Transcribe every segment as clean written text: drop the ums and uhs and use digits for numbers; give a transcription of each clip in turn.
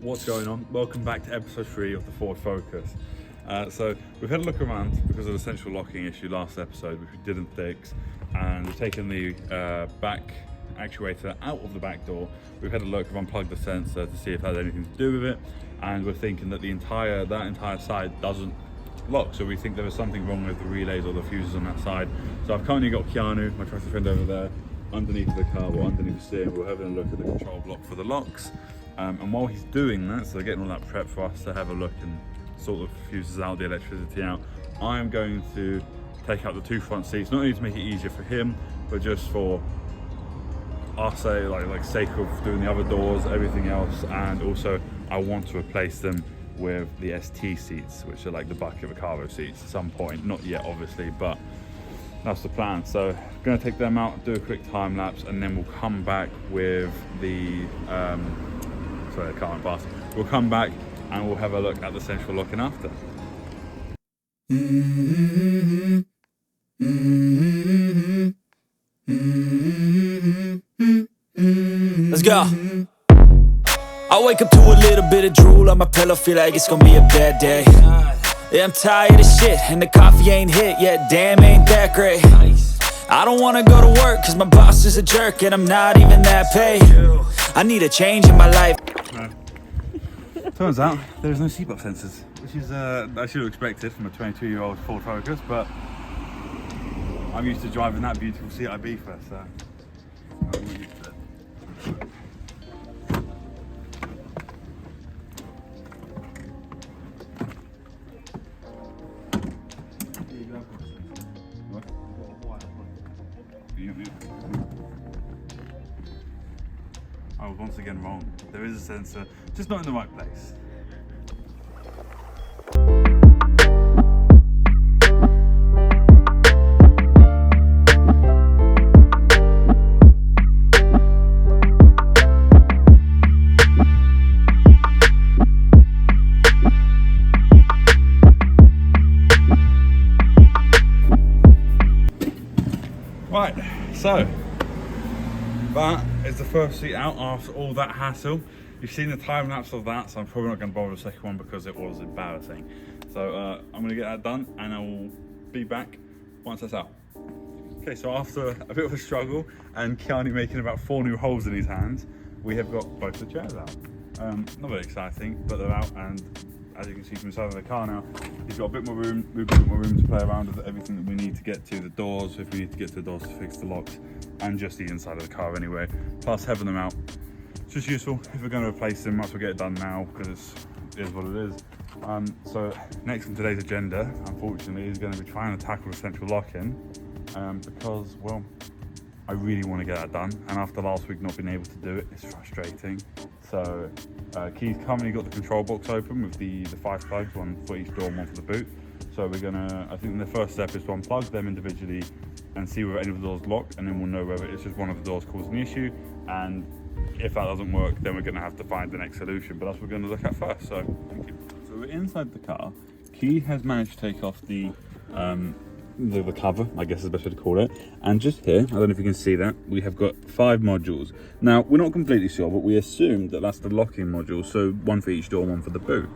What's going on? Welcome back to episode 3 of the Ford Focus. So we've had a look around because of the central locking issue last episode, which we didn't fix, and we've taken the back actuator out of the back door. We've had a look, we've unplugged the sensor to see if it had anything to do with it, and we're thinking that that entire side doesn't lock. So we think there was something wrong with the relays or the fuses on that side. So I've currently got Keanu, my trusted friend over there, underneath the car or underneath the steering wheel, having a look at the control block for the locks. And while he's doing that, so they're getting all that prep for us to have a look and sort the fuses out, the electricity out, I'm going to take out the 2 front seats, not only to make it easier for him, but just for our sake of doing the other doors, everything else. And also I want to replace them with the ST seats, which are like the bucket Recaro seats at some point, not yet obviously, but that's the plan. So I'm going to take them out, do a quick time lapse, and then we'll come back with the sorry, I can't pass. We'll come back and we'll have a look at the central locking after. Let's go. I wake up to a little bit of drool on my pillow, feel like it's gonna be a bad day. Yeah, I'm tired of shit, and the coffee ain't hit yet, damn, ain't that great. I don't wanna go to work, cause my boss is a jerk, and I'm not even that paid. I need a change in my life. Turns out there's no seatbelt sensors, which is I should have expected from a 22-year-old Ford Focus, but I'm used to driving that beautiful CIB first, so I'm used to it. I was once again wrong. There is a sensor, just not in the right place. Right, so that is the first seat out after all that hassle. You've seen the time lapse of that, so I'm probably not going to bother the second one because it was embarrassing. So I'm going to get that done and I will be back once that's out. Okay, so after a bit of a struggle and Keanu making about 4 new holes in his hands, we have got both the chairs out. Not very exciting, but they're out, and as you can see from inside of the car now, he's got a bit more room. We've got a bit more room to play around with everything that we need to get to the doors, if we need to get to the doors to fix the locks, and just the inside of the car anyway. Plus having them out, it's just useful. If we're going to replace them, might as well get it done now because it is what it is. So next on today's agenda, unfortunately, is going to be trying to tackle the central lock-in because, well, I really want to get that done, and after last week not being able to do it, it's frustrating. So Keith's currently got the control box open with the 5 plugs, one for each door and one for the boot. So we're gonna, I think the first step is to unplug them individually and see whether any of the doors lock, and then we'll know whether it's just one of the doors causing the issue. And if that doesn't work, then we're gonna have to find the next solution. But that's what we're gonna look at first. So thank you. So we're inside the car. Keith has managed to take off the cover, I guess is the best way to call it. And just here, I don't know if you can see that, we have got 5 modules. Now, we're not completely sure, but we assume that that's the locking module, so one for each door, one for the boot.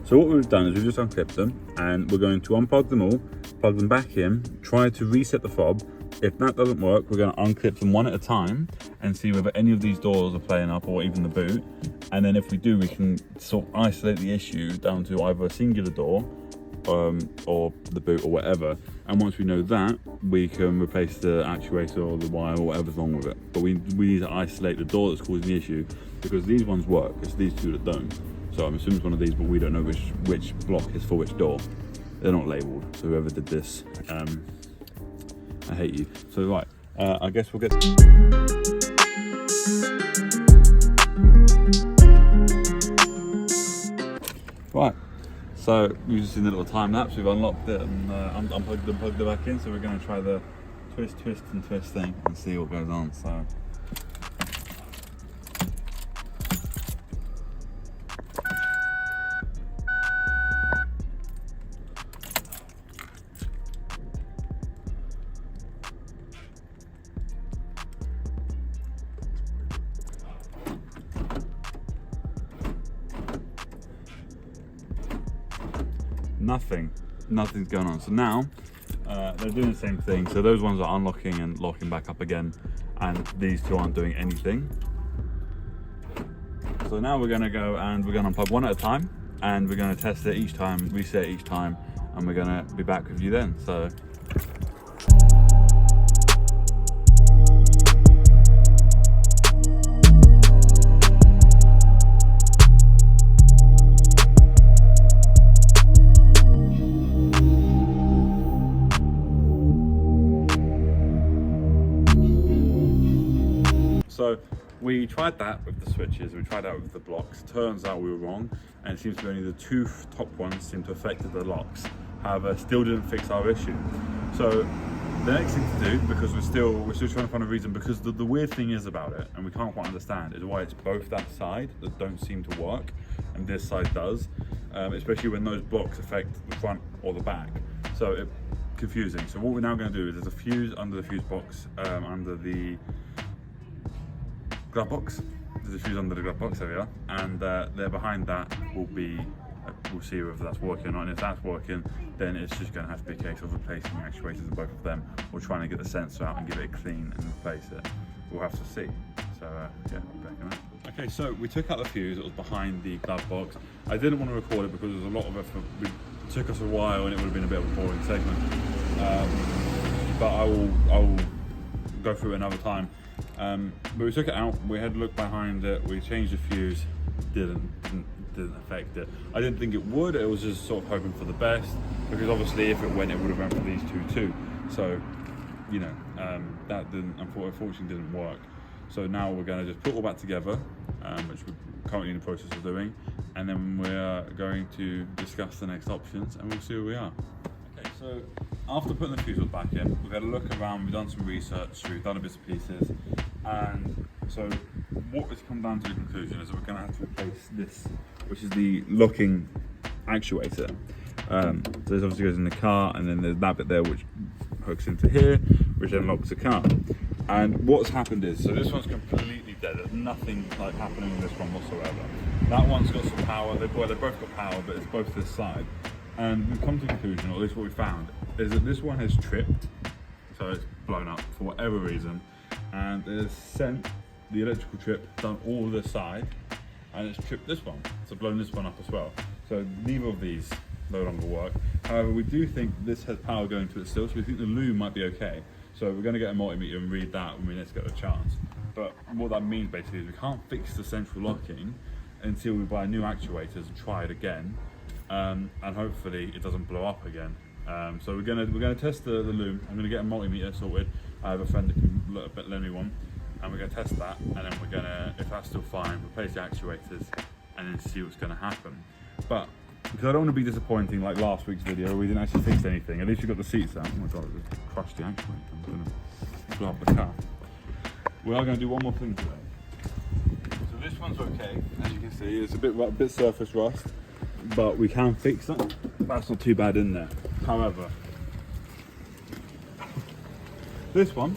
So what we've done is we've just unclipped them, and we're going to unplug them all, plug them back in, try to reset the fob. If that doesn't work, we're going to unclip them one at a time and see whether any of these doors are playing up, or even the boot. And then if we do, we can sort of isolate the issue down to either a singular door or the boot or whatever. And once we know that, we can replace the actuator or the wire or whatever's wrong with it. But we need to isolate the door that's causing the issue, because these ones work, it's these 2 that don't. So I'm assuming it's one of these, but we don't know which block is for which door. They're not labelled, so whoever did this, I hate you. So right, I guess we'll get... Right. So you've just seen the little time lapse, we've unlocked it and unplugged and plugged it back in, so we're going to try the twist thing and see what goes on. So nothing's going on. So now they're doing the same thing. So those ones are unlocking and locking back up again, and these two aren't doing anything. So now we're gonna go and we're gonna unplug one at a time, and we're gonna test it each time, reset each time, and we're gonna be back with you then. So. So we tried that with the switches, we tried that with the blocks. Turns out we were wrong, and it seems to be only the two top ones seem to affect the locks. However, still didn't fix our issue. So the next thing to do, because we're still trying to find a reason, because the weird thing is about it, and we can't quite understand, is why it's both that side that don't seem to work and this side does, especially when those blocks affect the front or the back. So it's confusing. So what we're now going to do is there's a fuse under the fuse box, under the glove box. There's a fuse under the glove box, there we are, and there behind that will be, we'll see whether that's working or not, and if that's working, then it's just going to have to be a case of replacing the actuators in both of them, or trying to get the sensor out and give it a clean and replace it. We'll have to see. So yeah, back in that. Okay, so we took out the fuse that was behind the glove box. I didn't want to record it because there was a lot of effort. It took us a while and it would have been a bit of a boring segment, but I will go through it another time. But we took it out, we had a look behind it, we changed the fuse, didn't affect it. I didn't think it would, it was just sort of hoping for the best, because obviously if it went, it would have went for these two too. So, you know, that unfortunately didn't work. So now we're going to just put it all back together, which we're currently in the process of doing, and then we're going to discuss the next options, and we'll see where we are. Okay, so after putting the fuse back in, we've had a look around, we've done some research, we've done a bits and pieces, and so what it's come down to the conclusion is that we're going to have to replace this, which is the locking actuator. So this obviously goes in the car, and then there's that bit there which hooks into here, which then locks the car. And what's happened is, so this one's completely dead, there's nothing like happening with this one whatsoever. That one's got some power, they both got power, but it's both this side. And we've come to the conclusion, or at least what we found, is that this one has tripped, so it's blown up for whatever reason, and it's sent the electrical trip down all this side, and it's tripped this one, so blown this one up as well. So neither of these no longer work. However, we do think this has power going to it still, so we think the loom might be okay. So we're going to get a multimeter and read that when we next get the chance. But what that means basically is we can't fix the central locking until we buy new actuators and try it again. And hopefully it doesn't blow up again. So we're gonna test the loom. I'm gonna get a multimeter sorted. I have a friend that can lend me one, and we're gonna test that. And then we're gonna, if that's still fine, replace the actuators, and then see what's gonna happen. But because I don't want to be disappointing like last week's video, where we didn't actually fix anything. At least we got the seats out. Oh my god, I just crushed the actuator. I'm gonna blow up the car. We are gonna do one more thing today. So this one's okay, as you can see. It's a bit surface rust, but we can fix that. That's not too bad in there. However, this one,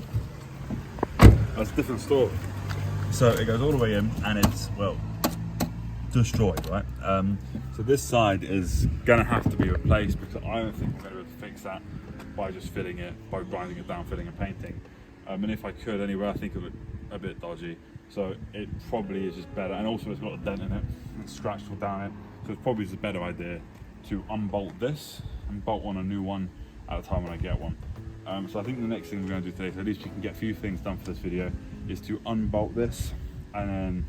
that's a different story. So it goes all the way in, and it's, well, destroyed, right? So this side is gonna have to be replaced, because I don't think we're gonna be able to fix that by just filling it, by grinding it down, filling and painting. And if I could anyway, I think it would a bit dodgy. So it probably is just better, and also it's got a dent in it and scratched all down it. So it's probably just a better idea to unbolt this and bolt on a new one at a time when I get one. So I think the next thing we're going to do today, so at least we can get a few things done for this video, is to unbolt this, and then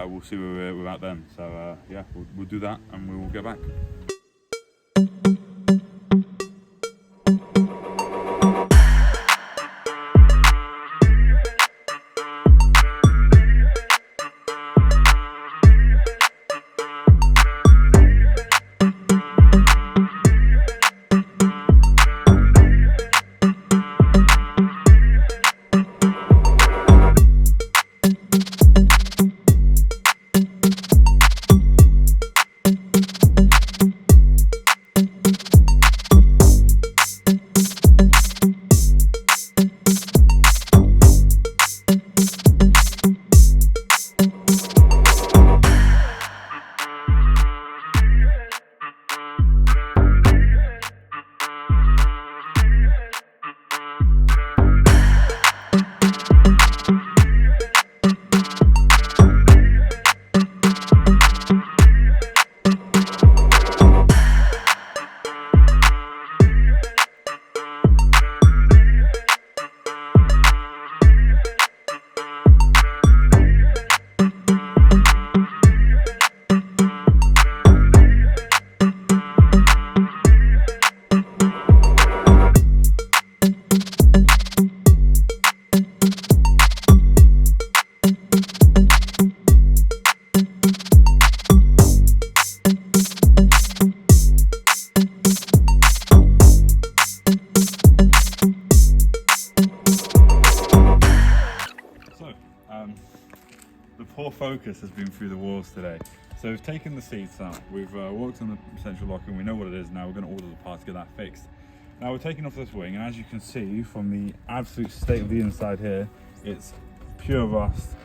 we'll see where we're at then. So yeah, we'll do that, and we will get back. Focus has been through the walls today. So we've taken the seats out, we've worked on the central locking, we know what it is now, we're going to order the parts to get that fixed. Now we're taking off this wing, and as you can see from the absolute state of the inside here, it's pure rust,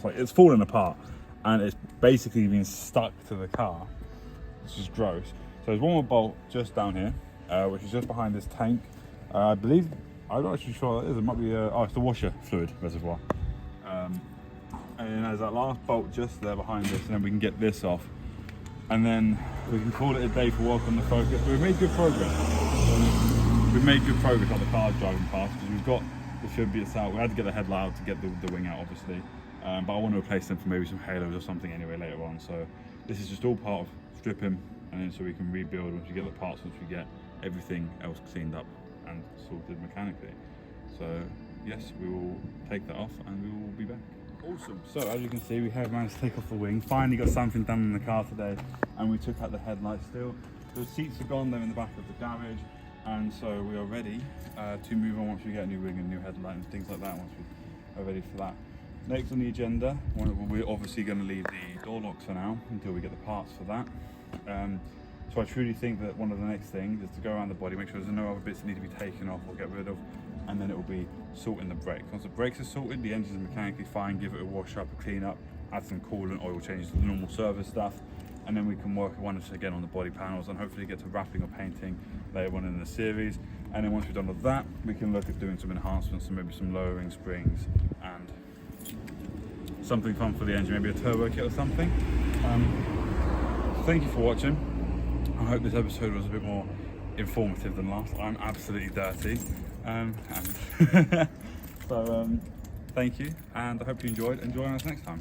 like it's falling apart, and it's basically been stuck to the car, which is gross. So there's one more bolt just down here, which is just behind this tank. I believe, I'm not actually sure what it is, it might be, oh, it's the washer fluid reservoir. And there's that last bolt just there behind this, and then we can get this off. And then we can call it a day for work on the Focus. We've made good progress. We've made good progress on the cars driving past, because we've got the fib bits out. We had to get the headlight out to get the wing out, obviously. But I want to replace them for maybe some halos or something anyway later on. So this is just all part of stripping, and then so we can rebuild once we get the parts, once we get everything else cleaned up and sorted mechanically. So yes, we will take that off and we will be back. Awesome. So as you can see, we have managed to take off the wing. Finally got something done in the car today, and we took out the headlights still. The seats are gone, they're in the back of the garage, and so we are ready to move on once we get a new wing and new headlight and things like that, once we are ready for that. Next on the agenda, we're obviously going to leave the door locks for now until we get the parts for that. So I truly think that one of the next things is to go around the body, make sure there's no other bits that need to be taken off or get rid of, and then it will be sorting the brakes. Once the brakes are sorted, the engine is mechanically fine, give it a wash up, a clean up, add some coolant, oil changes, the normal service stuff, and then we can work once again on the body panels and hopefully get to wrapping or painting later on in the series. And then once we've done all that, we can look at doing some enhancements, and maybe some lowering springs and something fun for the engine, maybe a turbo kit or something. Thank you for watching. I hope this episode was a bit more informative than last. I'm absolutely dirty. So thank you, and I hope you enjoyed, and join us next time.